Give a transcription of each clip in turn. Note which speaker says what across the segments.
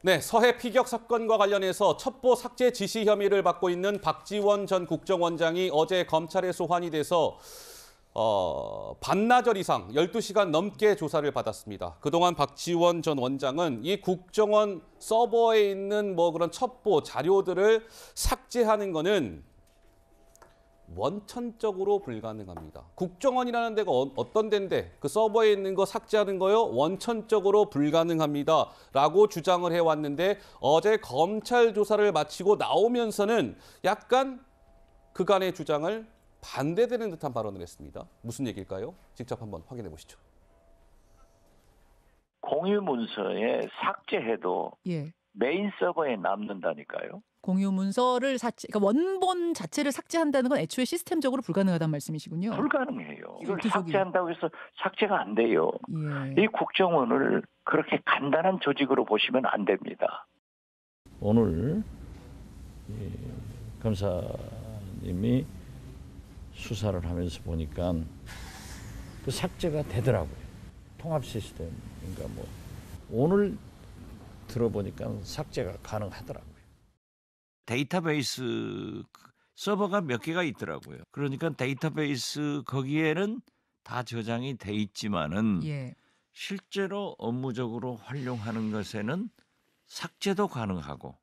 Speaker 1: 네, 서해 피격 사건과 관련해서 첩보 삭제 지시 혐의를 받고 있는 박지원 전 국정원장이 어제 검찰에 소환이 돼서 반나절 이상 12시간 넘게 조사를 받았습니다. 그동안 박지원 전 원장은 이 국정원 서버에 있는 그런 첩보 자료들을 삭제하는 거는 원천적으로 불가능합니다. 국정원이라는 데가 어떤 데인데 그 서버에 있는 거 삭제하는 거요? 원천적으로 불가능합니다. 라고 주장을 해왔는데 어제 검찰 조사를 마치고 나오면서는 약간 그간의 주장을 반대되는 듯한 발언을 했습니다. 무슨 얘기일까요? 직접 한번 확인해 보시죠.
Speaker 2: 공유 문서에 삭제해도 메인 서버에 남는다니까요.
Speaker 3: 공유 문서를 그러니까 원본 자체를 삭제한다는 건 애초에 시스템적으로 불가능하다는 말씀이시군요.
Speaker 2: 불가능해요. 이걸 삭제한다고 해서 삭제가 안 돼요. 이 국정원을 그렇게 간단한 조직으로 보시면 안 됩니다.
Speaker 4: 오늘 검사님이 수사를 하면서 보니까 그 삭제가 되더라고요. 통합 시스템인가 오늘 들어보니까 삭제가 가능하더라고요. 데이터베이스 서버가 몇 개가 있더라고요. 그러니까 데이터베이스 거기에는 다 저장이 돼 있지만은 실제로 업무적으로 활용하는 것에는 삭제도 가능하고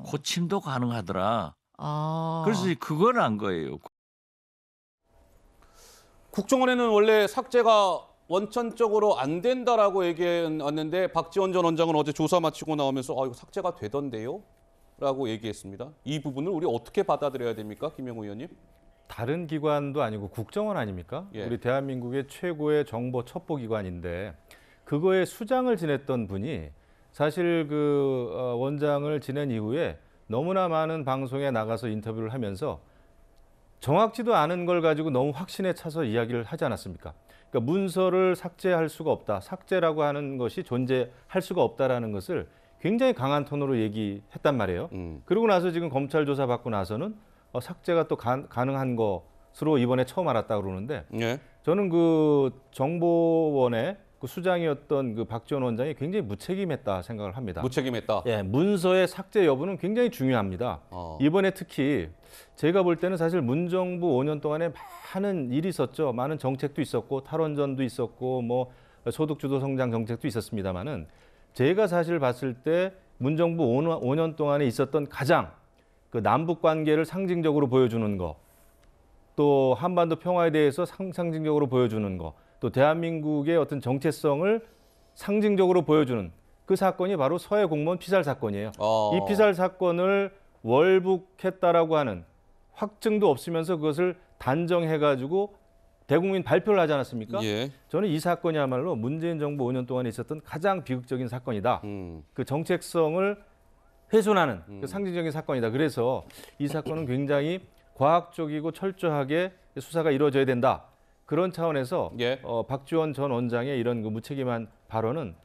Speaker 4: 고침도 가능하더라. 그래서 그걸 안 거예요.
Speaker 1: 국정원에는 원래 삭제가 원천적으로 안 된다라고 얘기했는데 박지원 전 원장은 어제 조사 마치고 나오면서 이거 삭제가 되던데요? 라고 얘기했습니다. 이 부분을 우리 어떻게 받아들여야 됩니까? 김영우 의원님?
Speaker 5: 다른 기관도 아니고 국정원 아닙니까? 우리 대한민국의 최고의 정보 첩보기관인데 그거에 수장을 지냈던 분이 사실 그 원장을 지낸 이후에 너무나 많은 방송에 나가서 인터뷰를 하면서 정확지도 않은 걸 가지고 너무 확신에 차서 이야기를 하지 않았습니까? 그러니까 문서를 삭제할 수가 없다. 삭제라고 하는 것이 존재할 수가 없다라는 것을 굉장히 강한 톤으로 얘기했단 말이에요. 그러고 나서 지금 검찰 조사 받고 나서는 삭제가 또 가능한 것으로 이번에 처음 알았다고 그러는데 저는 그 정보원의 그 수장이었던 그 박지원 원장이 굉장히 무책임했다 생각을 합니다.
Speaker 1: 무책임했다?
Speaker 5: 예, 문서의 삭제 여부는 굉장히 중요합니다. 이번에 특히 제가 볼 때는 사실 문정부 5년 동안에 많은 일이 있었죠. 많은 정책도 있었고 탈원전도 있었고 소득주도 성장 정책도 있었습니다만은 제가 사실 봤을 때 문정부 5년 동안에 있었던 가장 그 남북 관계를 상징적으로 보여주는 거, 또 한반도 평화에 대해서 상징적으로 보여주는 거, 또 대한민국의 어떤 정체성을 상징적으로 보여주는 그 사건이 바로 서해 공무원 피살 사건이에요. 이 피살 사건을 월북했다라고 하는 확증도 없으면서 그것을 단정해가지고 대국민 발표를 하지 않았습니까? 저는 이 사건이야말로 문재인 정부 5년 동안에 있었던 가장 비극적인 사건이다. 그 정책성을 훼손하는 그 상징적인 사건이다. 그래서 이 사건은 굉장히 과학적이고 철저하게 수사가 이루어져야 된다. 그런 차원에서 박지원 전 원장의 이런 그 무책임한 발언은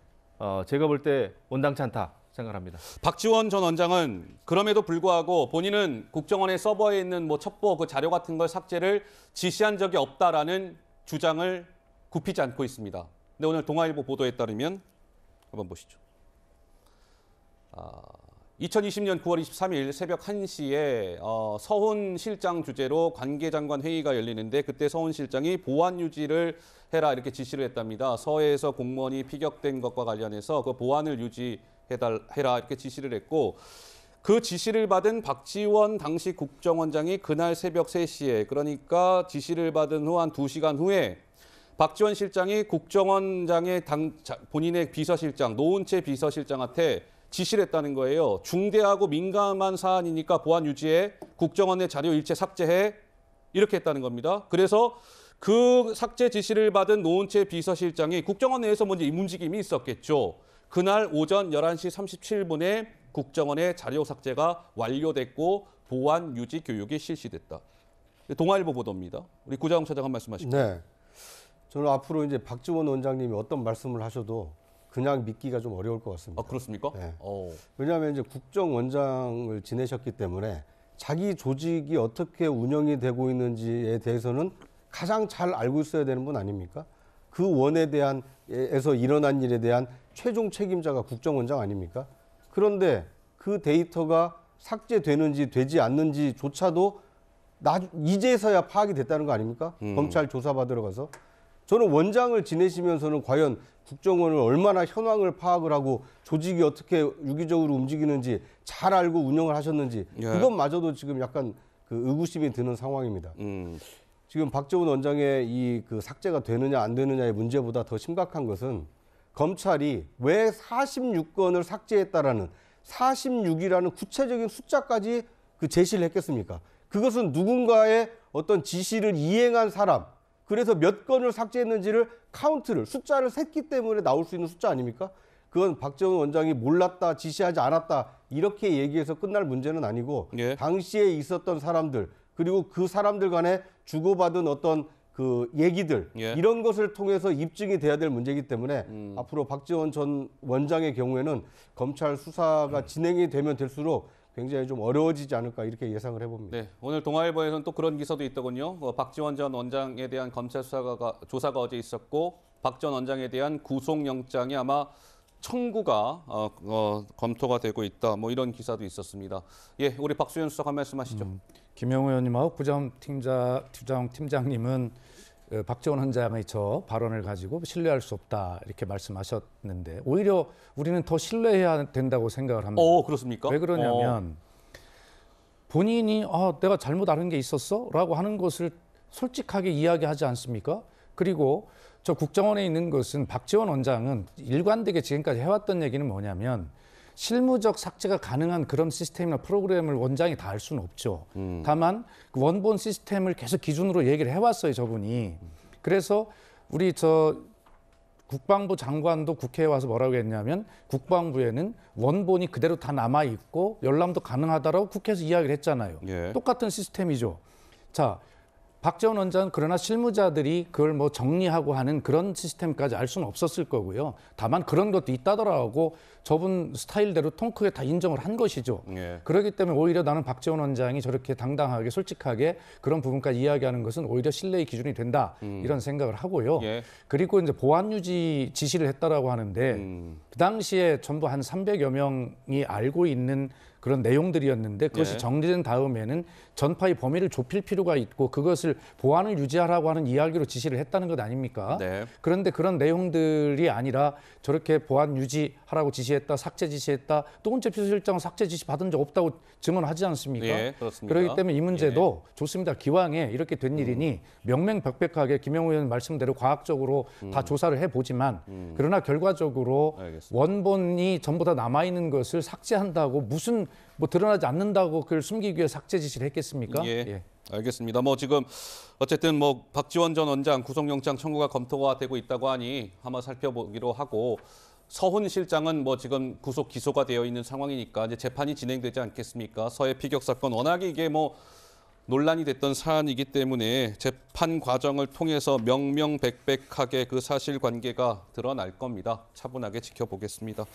Speaker 5: 제가 볼 때 온당치 않다 생각합니다.
Speaker 1: 박지원 전 원장은 그럼에도 불구하고 본인은 국정원의 서버에 있는 첩보 그 자료 같은 걸 삭제를 지시한 적이 없다라는 주장을 굽히지 않고 있습니다. 근데 오늘 동아일보 보도에 따르면 한번 보시죠. 2020년 9월 23일 새벽 1시에 서훈 실장 주재로 관계장관 회의가 열리는데 그때 서훈 실장이 보안 유지를 해라 이렇게 지시를 했답니다. 서해에서 공무원이 피격된 것과 관련해서 그 보안을 유지해라 이렇게 지시를 했고 그 지시를 받은 박지원 당시 국정원장이 그날 새벽 3시에 그러니까 지시를 받은 후 한 2시간 후에 박지원 실장이 국정원장의 본인의 비서실장 노은채 비서실장한테 지시를 했다는 거예요. 중대하고 민감한 사안이니까 보안 유지해, 국정원의 자료 일체 삭제해 이렇게 했다는 겁니다. 그래서 그 삭제 지시를 받은 노은채 비서실장이 국정원 내에서 먼저 움직임이 있었겠죠. 그날 오전 11시 37분에 국정원의 자료 삭제가 완료됐고 보안 유지 교육이 실시됐다. 동아일보 보도입니다. 우리 구자영 차장 한 말씀 하시죠.
Speaker 6: 네, 저는 앞으로 이제 박지원 원장님이 어떤 말씀을 하셔도 그냥 믿기가 좀 어려울 것 같습니다.
Speaker 1: 그렇습니까?
Speaker 6: 네. 왜냐하면 이제 국정원장을 지내셨기 때문에 자기 조직이 어떻게 운영이 되고 있는지에 대해서는 가장 잘 알고 있어야 되는 분 아닙니까? 그 원에 대한 에서 일어난 일에 대한 최종 책임자가 국정원장 아닙니까? 그런데 그 데이터가 삭제되는지 되지 않는지조차도 이제서야 파악이 됐다는 거 아닙니까? 검찰 조사받으러 가서. 저는 원장을 지내시면서는 과연 국정원을 얼마나 현황을 파악을 하고 조직이 어떻게 유기적으로 움직이는지 잘 알고 운영을 하셨는지 그것마저도 지금 약간 그 의구심이 드는 상황입니다. 지금 박지원 원장의 이 그 삭제가 되느냐 안 되느냐의 문제보다 더 심각한 것은 검찰이 왜 46건을 삭제했다라는 46이라는 구체적인 숫자까지 그 제시를 했겠습니까? 그것은 누군가의 어떤 지시를 이행한 사람, 그래서 몇 건을 삭제했는지를 카운트를, 숫자를 셌기 때문에 나올 수 있는 숫자 아닙니까? 그건 박지원 원장이 몰랐다, 지시하지 않았다 이렇게 얘기해서 끝날 문제는 아니고 당시에 있었던 사람들, 그리고 그 사람들 간에 주고받은 어떤 그 얘기들 이런 것을 통해서 입증이 돼야 될 문제이기 때문에 앞으로 박지원 전 원장의 경우에는 검찰 수사가 진행이 되면 될수록 굉장히 좀 어려워지지 않을까 이렇게 예상을 해봅니다.
Speaker 1: 네, 오늘 동아일보에서는 또 그런 기사도 있더군요. 박지원 전 원장에 대한 검찰 조사가 어제 있었고 박 전 원장에 대한 구속영장이 아마 청구가 검토가 되고 있다. 뭐 이런 기사도 있었습니다. 예, 우리 박수현 수석 한 말씀하시죠.
Speaker 7: 김영우 의원님하고 구정 팀장님은 박지원 원장의 저 발언을 가지고 신뢰할 수 없다 이렇게 말씀하셨는데 오히려 우리는 더 신뢰해야 된다고 생각을 합니다.
Speaker 1: 그렇습니까?
Speaker 7: 왜 그러냐면 본인이 내가 잘못 아는 게 있었어? 라고 하는 것을 솔직하게 이야기하지 않습니까? 그리고 저 국정원에 있는 것은 박지원 원장은 일관되게 지금까지 해왔던 얘기는 뭐냐면 실무적 삭제가 가능한 그런 시스템이나 프로그램을 원장이 다 알 수는 없죠. 다만 그 원본 시스템을 계속 기준으로 얘기를 해왔어요, 저분이. 그래서 우리 저 국방부 장관도 국회에 와서 뭐라고 했냐면 국방부에는 원본이 그대로 다 남아있고 열람도 가능하다라고 국회에서 이야기를 했잖아요. 똑같은 시스템이죠. 자, 박지원 원장은 그러나 실무자들이 그걸 뭐 정리하고 하는 그런 시스템까지 알 수는 없었을 거고요. 다만 그런 것도 있다더라고 저분 스타일대로 통 크게 다 인정을 한 것이죠. 그렇기 때문에 오히려 나는 박지원 원장이 저렇게 당당하게 솔직하게 그런 부분까지 이야기하는 것은 오히려 신뢰의 기준이 된다. 이런 생각을 하고요. 그리고 이제 보안 유지 지시를 했다라고 하는데 그 당시에 전부 한 300여 명이 알고 있는 그런 내용들이었는데 그것이 정리된 다음에는 전파의 범위를 좁힐 필요가 있고 그것을 보안을 유지하라고 하는 이야기로 지시를 했다는 것 아닙니까? 그런데 그런 내용들이 아니라 저렇게 보안 유지하라고 지시했다, 삭제 지시했다, 또 비서실장은 삭제 지시 받은 적 없다고 증언하지 않습니까?
Speaker 1: 그렇습니다.
Speaker 7: 그렇기 때문에 이 문제도 좋습니다. 기왕에 이렇게 된 일이니 명명백백하게 김영우 의원 말씀대로 과학적으로 다 조사를 해보지만 그러나 결과적으로 원본이 전부 다 남아있는 것을 삭제한다고 무슨 뭐 드러나지 않는다고 그걸 숨기기 위해 삭제 지시를 했겠습니까?
Speaker 1: 알겠습니다. 뭐 지금 어쨌든 뭐 박지원 전 원장 구속영장 청구가 검토가 되고 있다고 하니 한번 살펴보기로 하고 서훈 실장은 뭐 지금 구속 기소가 되어 있는 상황이니까 이제 재판이 진행되지 않겠습니까? 서해 피격 사건 워낙에 이게 뭐 논란이 됐던 사안이기 때문에 재판 과정을 통해서 명명백백하게 그 사실관계가 드러날 겁니다. 차분하게 지켜보겠습니다.